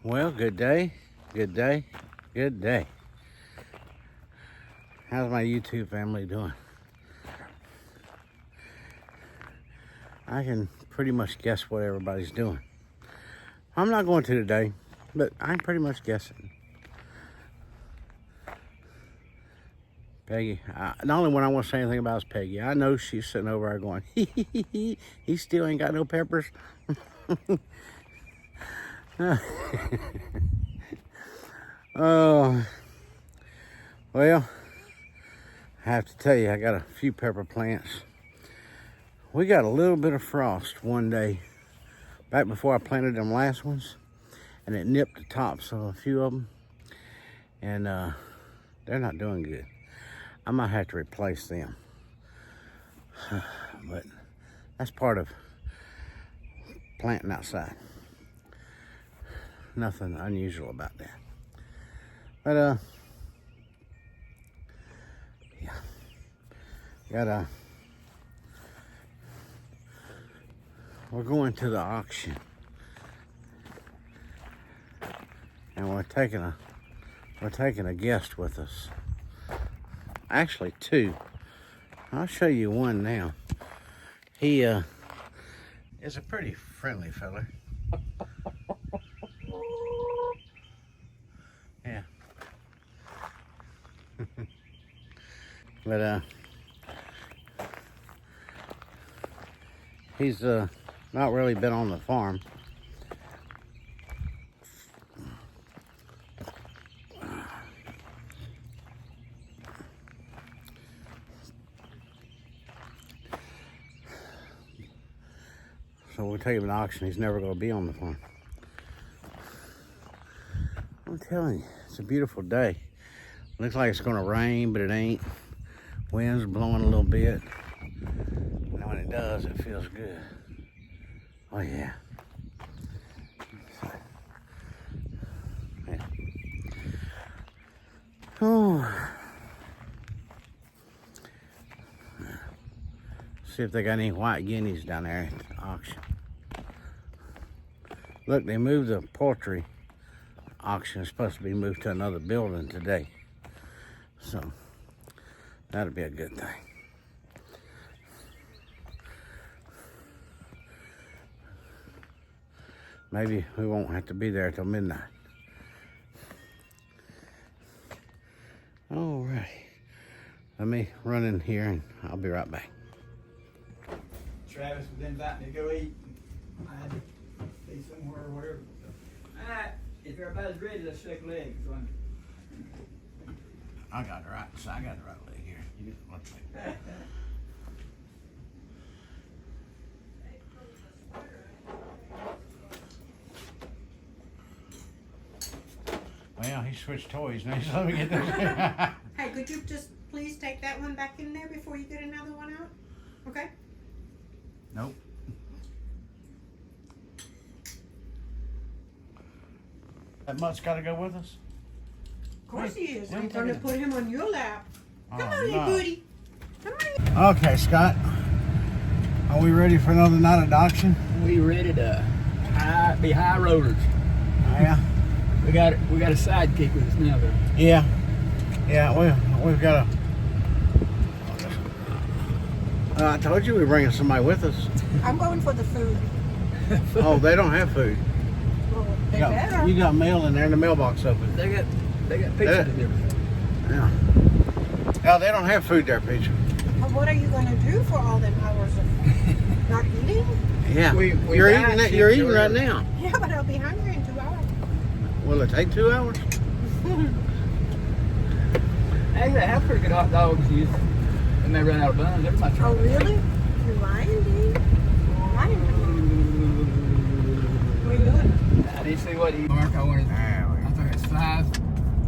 Well, good day, good day, good day. How's my YouTube family doing? I can pretty much guess what everybody's doing. I'm not going to today, but I'm pretty much guessing. Peggy, the only one I want to say anything about is Peggy. I know she's sitting over there going, he still ain't got no peppers. Oh, well, I have to tell you, I got a few pepper plants. We got a little bit of frost one day back before I planted them last ones, and it nipped the tops of a few of them, and they're not doing good. I might have to replace them, but that's part of planting outside. Nothing unusual about that. But yeah, we're going to the auction, and we're taking a guest with us. Actually, two. I'll show you one now. He is a pretty friendly fella. Yeah. But he's not really been on the farm. So we'll take him to auction. He's never going to be on the farm. I'm telling you, it's a beautiful day. Looks like it's going to rain, but it ain't. Wind's blowing a little bit. And when it does, it feels good. Oh, yeah. Yeah. Oh. See if they got any white guineas down there at the auction. Look, they moved the poultry auction. It's supposed to be moved to another building today. So that'll be a good thing. Maybe we won't have to be there till midnight. All right. Let me run in here and I'll be right back. Travis was inviting me to go eat. I had to be somewhere or whatever. All right, if everybody's ready, let's shake legs. I got the right leg here. You get the left leg. Well, he switched toys now, so let me get this. Hey, could you just please take that one back in there before you get another one out? Okay? Nope. That mutt's got to go with us? Of course he is. Wait, I'm going to put him on your lap. Come on, no. little booty. Come on. Okay, Scott. Are we ready for another night at auction? We ready to be high rollers. Yeah. We got a sidekick with us now, though. Yeah. Yeah, we've got a... I told you we were bringing somebody with us. I'm going for the food. Oh, they don't have food. Well, they better. You got mail in there and the mailbox open. They got pictures and everything. Yeah. Yeah, they don't have food there, Peach. Well, what are you going to do for all them hours of not eating? Yeah. We You're eating. You're eating right now. Yeah, but I'll be hungry in 2 hours. Will it take 2 hours? Actually, they have pretty good hot dogs used. And they run out of buns. Everybody Oh, tries. really? You're lying, dude. Lying. What are you doing? I didn't see what he... Mark, I wanted... I thought it's 5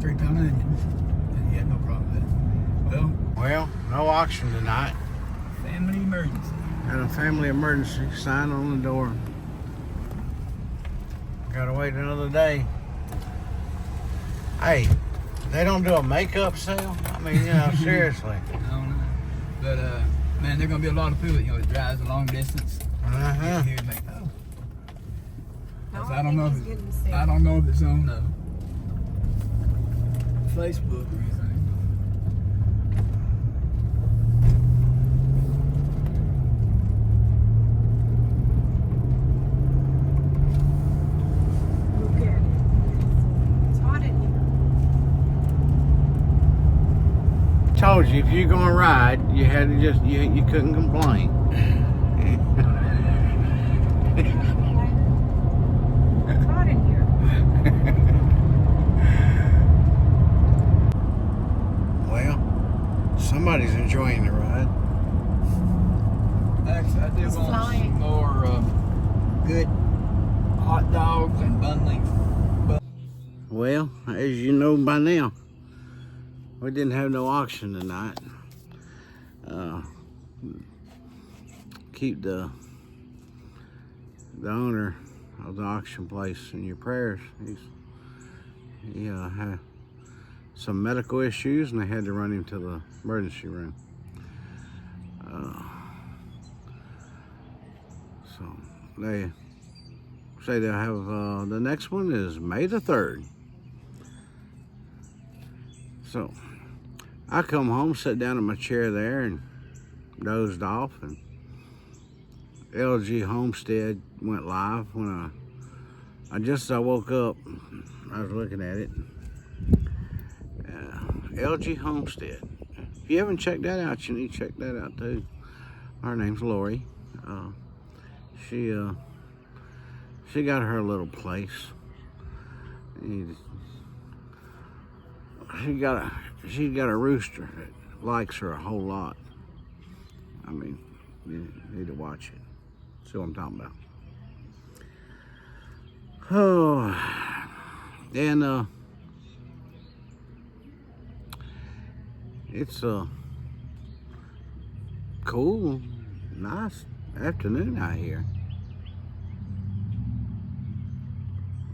3-pound onions. And he had no problem with it. Well, no auction tonight. Family emergency. Got a family emergency sign on the door. Gotta wait another day. Hey, they don't do a makeup sale? I mean, you know, seriously. I don't know. But, man, there are going to be a lot of people that, drives a long distance. Uh-huh. Here to make, 'Cause I don't know if it's on Facebook or anything. Look at it. It's hot in here. Told you, if you're gonna ride, you had to just, you couldn't complain. It's hot in here. Well, somebody's enjoying the ride. Actually, I do It's want flying. some more good hot dogs and bundling. Well, as you know by now, we didn't have no auction tonight. Keep the owner of the auction place in your prayers. He had some medical issues and they had to run him to the emergency room. So they say they'll have the next one is May the 3rd. So I come home, sat down in my chair there and dozed off, and LG Homestead went live when I just as I woke up, I was looking at it. LG Homestead. If you haven't checked that out, you need to check that out too. Her name's Lori. She got her little place. She's got a rooster that likes her a whole lot. I mean, you need to watch it. See what I'm talking about. Oh, and it's a cool, nice afternoon out here.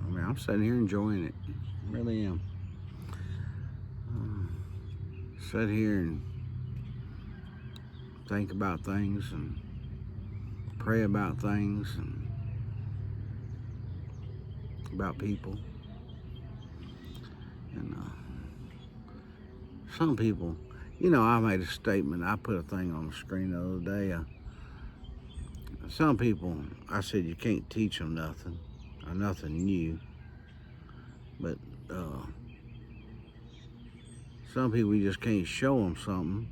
I mean, I'm sitting here enjoying it. Really am. Sit here and think about things and pray about things and about people. And some people, you know, I made a statement. I put a thing on the screen the other day. Some people, I said you can't teach them nothing or nothing new. But some people, you just can't show them something.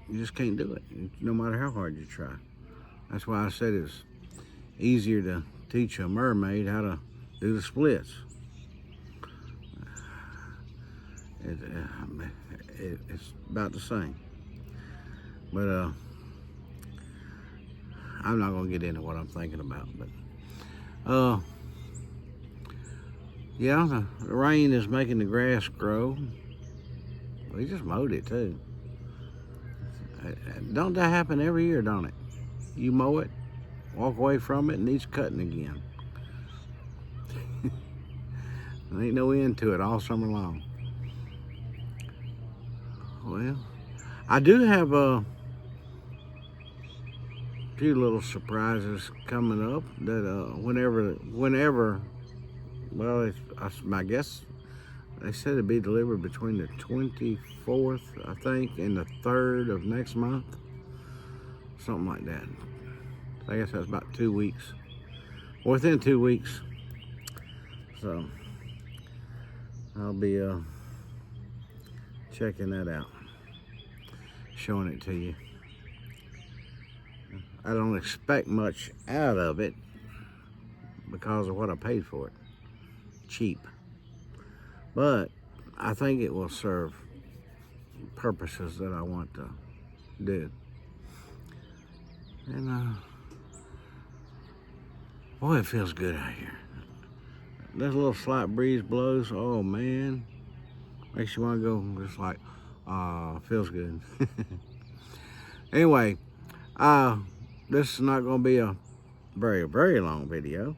You just can't do it, no matter how hard you try. That's why I said it's easier to teach a mermaid how to do the splits. It's about the same. But I'm not gonna get into what I'm thinking about. But yeah, the rain is making the grass grow. We just mowed it too. Don't that happen every year, don't it? You mow it, walk away from it, and it needs cutting again. There ain't no end to it all summer long. Well, I do have a few little surprises coming up that whenever, well, I guess they said it'd be delivered between the 24th, I think, and the 3rd of next month. Something like that. I guess that's about 2 weeks. Within 2 weeks. So I'll be checking that out. Showing it to you. I don't expect much out of it because of what I paid for it. Cheap. But I think it will serve purposes that I want to do. And boy, it feels good out here. This little slight breeze blows, oh man, makes you want to go just like, feels good. Anyway, this is not going to be a very, very long video,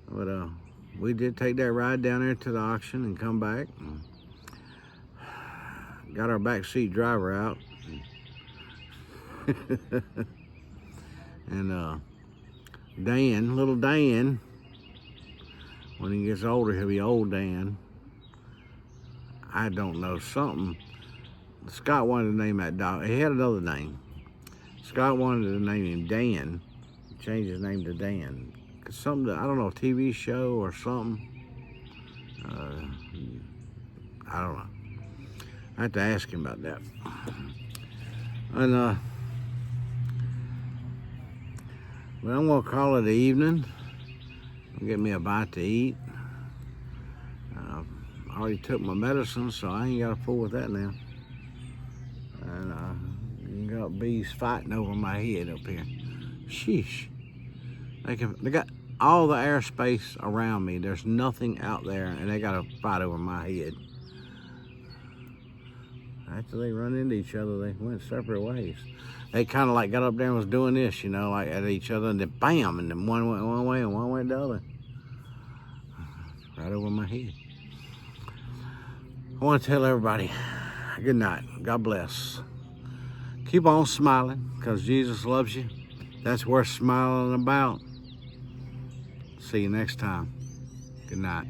but we did take that ride down there to the auction and come back. And got our backseat driver out. And Dan, little Dan, when he gets older, he'll be old Dan. I don't know, something. Scott wanted to name that dog. He had another name. Scott wanted to name him Dan. Change his name to Dan. Something, I don't know, a TV show or something. I don't know. I have to ask him about that. And well, I'm gonna call it an evening. I'll get me a bite to eat. I already took my medicine, so I ain't got to fool with that now. And you got bees fighting over my head up here. Sheesh. They got all the airspace around me. There's nothing out there, and they got to fight over my head. After they run into each other, they went separate ways. They kind of like got up there and was doing this, you know, like at each other, and then bam, and then one went one way and one went the other. Right over my head. I want to tell everybody, good night. God bless. Keep on smiling, because Jesus loves you. That's worth smiling about. See you next time. Good night.